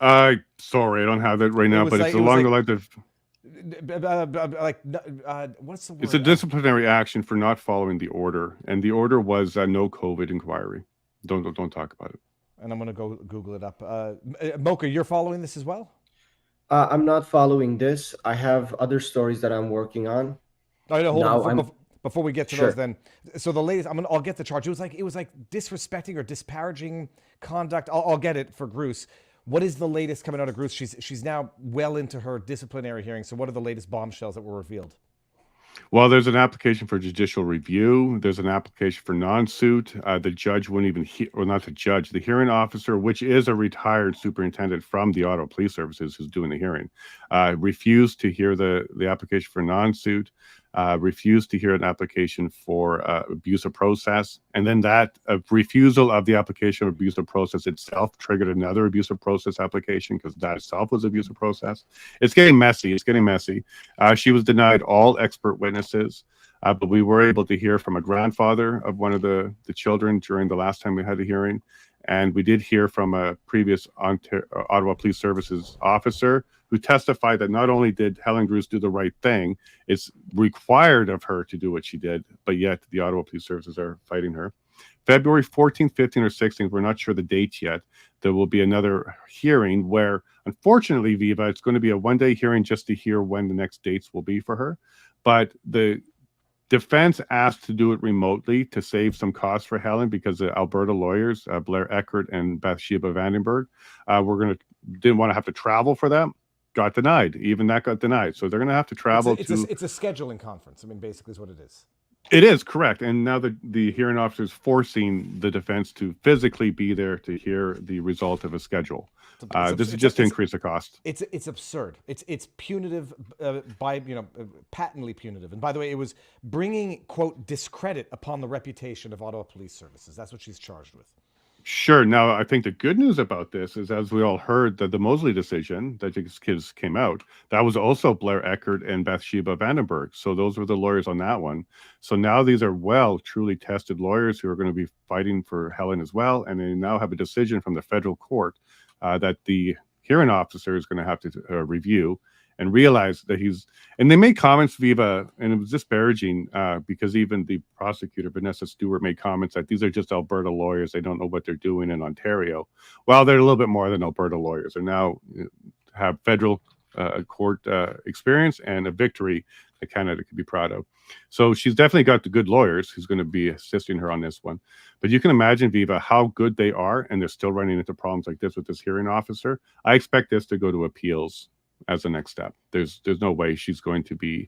Sorry, I don't have that right now, but it's along the lines of what's the word? It's a disciplinary action for not following the order, and the order was no COVID inquiry. Don't talk about it. And I'm going to go Google it up. Mocha, you're following this as well? I'm not following this. I have other stories that I'm working on. Hold on. Before we get to those, then. So the latest, I'll get the charge. It was like disrespecting or disparaging conduct. I'll get it for Gru. What is the latest coming out of Gru? She's now well into her disciplinary hearing. So what are the latest bombshells that were revealed? Well, there's an application for judicial review. There's an application for non-suit. The judge wouldn't even not the judge, the hearing officer, which is a retired superintendent from the Ottawa Police Services who's doing the hearing, refused to hear the application for non-suit, refused to hear an application for abuse of process. And then that refusal of the application of abuse of process itself triggered another abuse of process application because that itself was abuse of process. It's getting messy. She was denied all expert witnesses, but we were able to hear from a grandfather of one of the children during the last time we had a hearing. And we did hear from a previous Ottawa Police Services officer who testified that not only did Helen Gru do the right thing, it's required of her to do what she did, but yet the Ottawa Police Services are fighting her. February 14th, 15th, or 16th, we're not sure the dates yet, there will be another hearing where, unfortunately, Viva, it's going to be a one-day hearing just to hear when the next dates will be for her. But the defense asked to do it remotely to save some costs for Helen because the Alberta lawyers, Blair Eckert and Bathsheba Vandenberg, didn't want to have to travel for that. Got denied. Even that got denied. So they're going to have to travel It's a scheduling conference. I mean, basically is what it is. It is correct. And now the hearing officer is forcing the defense to physically be there to hear the result of a schedule. This is just to increase the cost. It's absurd. It's punitive, patently punitive. And by the way, it was bringing, quote, discredit upon the reputation of Ottawa Police Services. That's what she's charged with. Sure. Now, I think the good news about this is, as we all heard, that the Mosley decision that just came out, that was also Blair Eckert and Bathsheba Vandenberg. So those were the lawyers on that one. So now these are truly tested lawyers who are going to be fighting for Helen as well. And they now have a decision from the federal court that the hearing officer is going to have to review and realize that and they made comments, Viva, and it was disparaging because even the prosecutor, Vanessa Stewart, made comments that these are just Alberta lawyers. They don't know what they're doing in Ontario. Well, they're a little bit more than Alberta lawyers. They now have federal court experience and a victory that Canada could be proud of. So she's definitely got the good lawyers who's going to be assisting her on this one. But you can imagine, Viva, how good they are, and they're still running into problems like this with this hearing officer. I expect this to go to appeals as the next step. There's no way she's going to be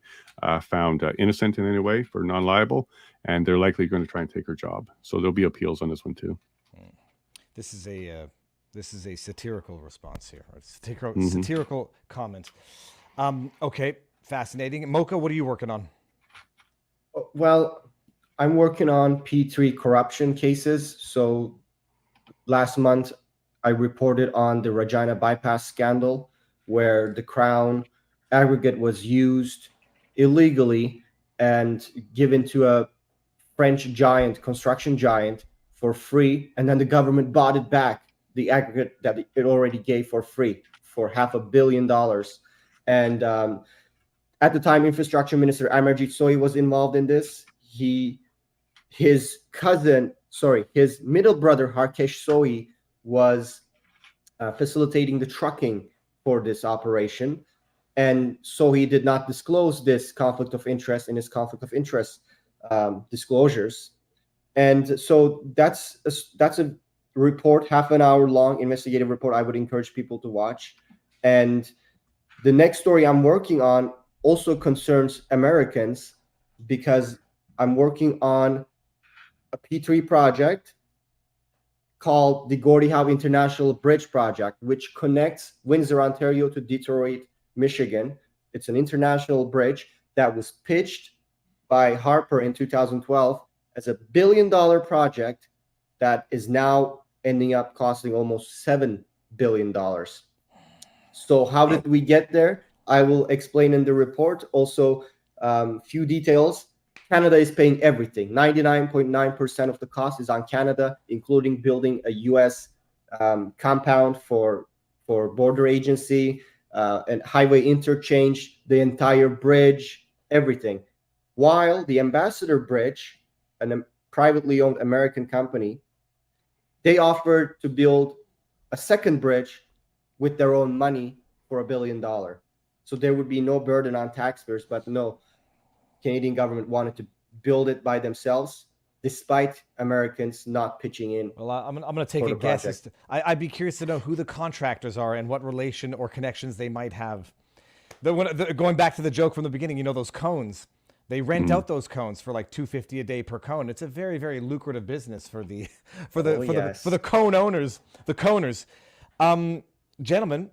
found innocent in any way for non-liable, and they're likely going to try and take her job. So there'll be appeals on this one too. This is a satirical response here. Satirical comment. Okay, fascinating. Mocha, what are you working on? Well, I'm working on P3 corruption cases. So last month, I reported on the Regina bypass scandal, where the Crown aggregate was used illegally and given to a French construction giant for free, and then the government bought it back, the aggregate that it already gave for free, for $500 million. And at the time, Infrastructure Minister Amarjeet Sohi was involved in this. His middle brother Harkesh Sohi was facilitating the trucking for this operation, and so he did not disclose this conflict of interest in his conflict of interest disclosures. And so that's a report, half an hour long investigative report I would encourage people to watch. And the next story I'm working on also concerns Americans, because I'm working on a P3 project called the Gordie Howe International Bridge Project, which connects Windsor, Ontario to Detroit, Michigan. It's an international bridge that was pitched by Harper in 2012 as $1 billion project that is now ending up costing almost $7 billion. So how did we get there? I will explain in the report. Also, few details. Canada is paying everything. 99.9% of the cost is on Canada, including building a U.S. Compound for border agency and highway interchange, the entire bridge, everything. While the Ambassador Bridge, a privately owned American company, they offered to build a second bridge with their own money for $1 billion. So there would be no burden on taxpayers, but no, Canadian government wanted to build it by themselves, despite Americans not pitching in. Well, I'm going to take a guess. I'd be curious to know who the contractors are and what relation or connections they might have. Going back to the joke from the beginning, those cones. They rent out those cones for like $250 a day per cone. It's a very, very lucrative business for the cone owners, the coners. Gentlemen,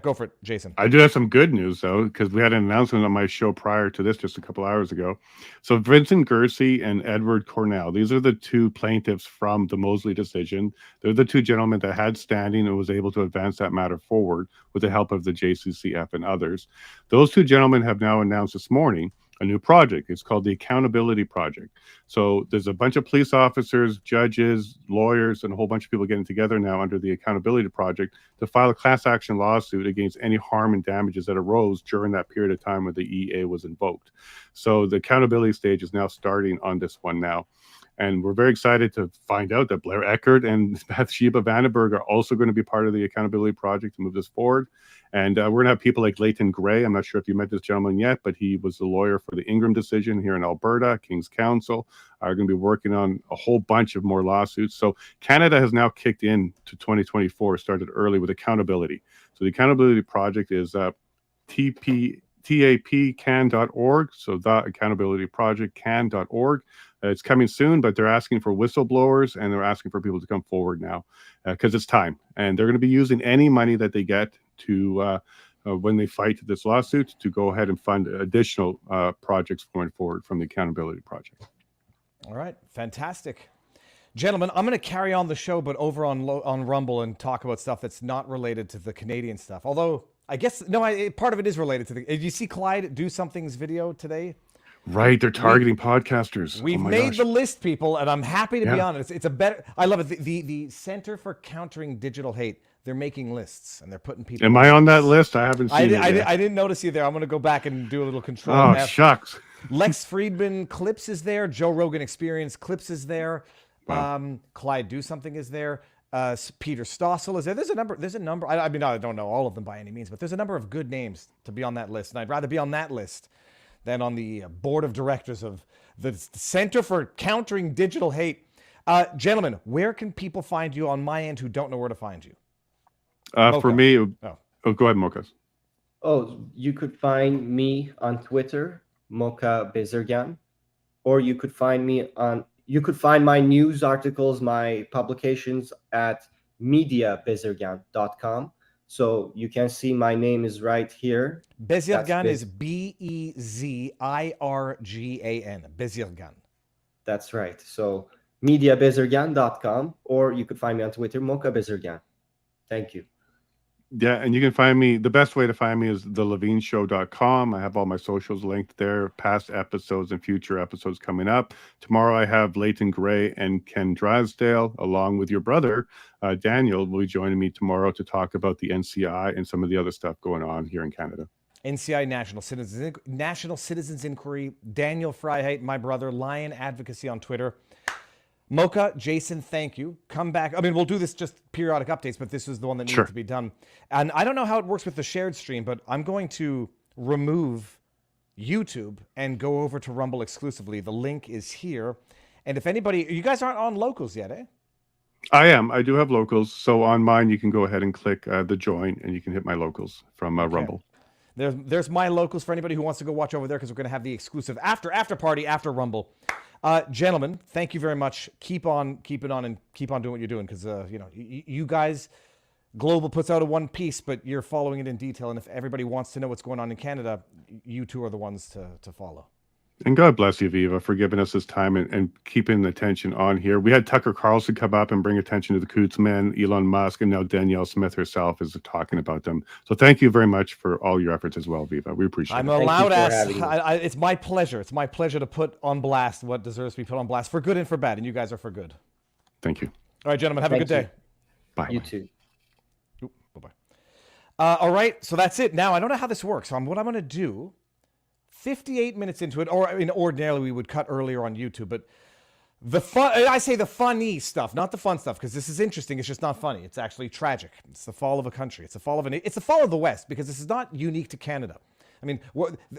go for it, Jason. I do have some good news, though, because we had an announcement on my show prior to this just a couple hours ago. So Vincent Gersey and Edward Cornell, these are the two plaintiffs from the Mosley decision. They're the two gentlemen that had standing and was able to advance that matter forward with the help of the JCCF and others. Those two gentlemen have now announced this morning a new project. It's called the Accountability Project. So there's a bunch of police officers, judges, lawyers, and a whole bunch of people getting together now under the Accountability Project to file a class action lawsuit against any harm and damages that arose during that period of time when the EA was invoked. So the accountability stage is now starting on this one now. And we're very excited to find out that Blair Eckert and Bathsheba Vandenberg are also going to be part of the Accountability Project to move this forward. And we're going to have people like Leighton Gray. I'm not sure if you met this gentleman yet, but he was the lawyer for the Ingram decision here in Alberta. King's Counsel are going to be working on a whole bunch of more lawsuits. So Canada has now kicked in to 2024, started early with accountability. So the Accountability Project is tapcan.org. So the Accountability Project can.org. It's coming soon, but they're asking for whistleblowers and they're asking for people to come forward now because it's time. And they're going to be using any money that they get to when they fight this lawsuit to go ahead and fund additional projects going forward from the Accountability Project. All right, fantastic. Gentlemen, I'm going to carry on the show, but over on Rumble and talk about stuff that's not related to the Canadian stuff. Although, I guess, part of it is related to the... Did you see Clyde do something's video today? Right, they're targeting podcasters. We've made the list, people, and I'm happy to be on it. It's a better... I love it. The Center for Countering Digital Hate, they're making lists, and they're putting people... Am I on that list? I haven't seen it yet. I didn't notice you there. I'm going to go back and do a little control. Oh, shucks. Lex Friedman Clips is there. Joe Rogan Experience Clips is there. Wow. Clyde Do Something is there. Peter Stossel is there. There's a number. I mean, I don't know all of them by any means, but there's a number of good names to be on that list. And I'd rather be on that list than on the board of directors of the Center for Countering Digital Hate. Gentlemen, where can people find you on my end who don't know where to find you? For me, go ahead, Mokas. Oh, you could find me on Twitter, Mocha Bezergan, or you could find my news articles, my publications at mediabezergan.com. So you can see my name is right here. Bezirgan is Bezirgan. Bezirgan. That's right. So mediabezergan.com, or you could find me on Twitter, Mocha Bezergan. Thank you. Yeah, and you can find me, the best way to find me is thelevineshow.com. I have all my socials linked there, past episodes and future episodes coming up. Tomorrow I have Leighton Gray and Ken Drysdale, along with your brother, Daniel, will be joining me tomorrow to talk about the NCI and some of the other stuff going on here in Canada. NCI, National Citizens Inquiry, Daniel Freiheit, my brother, Lion Advocacy on Twitter. Mocha, Jason, thank you. Come back. I mean, we'll do this just periodic updates, but this is the one that needs to be done. And I don't know how it works with the shared stream, but I'm going to remove YouTube and go over to Rumble exclusively. The link is here. And if anybody, you guys aren't on locals yet, eh? I am. I do have locals. So on mine, you can go ahead and click the join and you can hit my locals from Rumble. There's my locals for anybody who wants to go watch over there because we're going to have the exclusive after party after Rumble. Gentlemen, thank you very much. Keep on and keep on doing what you're doing because you guys, Global puts out a one piece, but you're following it in detail. And if everybody wants to know what's going on in Canada, you two are the ones to follow. And God bless you, Viva, for giving us this time and keeping the attention on here. We had Tucker Carlson come up and bring attention to the Coots men, Elon Musk, and now Danielle Smith herself is talking about them. So thank you very much for all your efforts as well, Viva. We appreciate it. I'm allowed to ask. It's my pleasure. It's my pleasure to put on blast what deserves to be put on blast for good and for bad. And you guys are for good. Thank you. All right, gentlemen, have a good day. Bye. You too. Bye-bye. All right, so that's it. Now, I don't know how this works. So what I'm going to do... 58 minutes into it, or ordinarily we would cut earlier on YouTube, but the funny stuff, not the fun stuff, because this is interesting. It's just not funny. It's actually tragic. It's the fall of a country. It's the fall of the West, because this is not unique to Canada. I mean,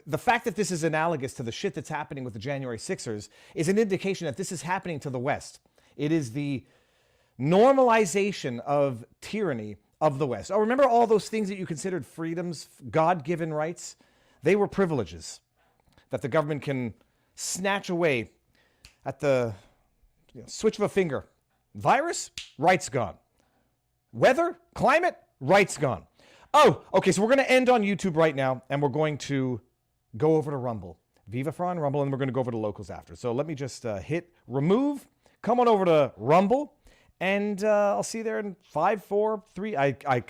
the fact that this is analogous to the shit that's happening with the January 6ers is an indication that this is happening to the West. It is the normalization of tyranny of the West. Oh, remember all those things that you considered freedoms, God-given rights? They were privileges that the government can snatch away at the switch of a finger. Virus, rights gone. Weather, climate, rights gone. Oh, okay, so we're going to end on YouTube right now, and we're going to go over to Rumble. Viva Frei on Rumble, and we're going to go over to locals after. So let me just hit remove, come on over to Rumble, and I'll see you there in 5, 4, 3. I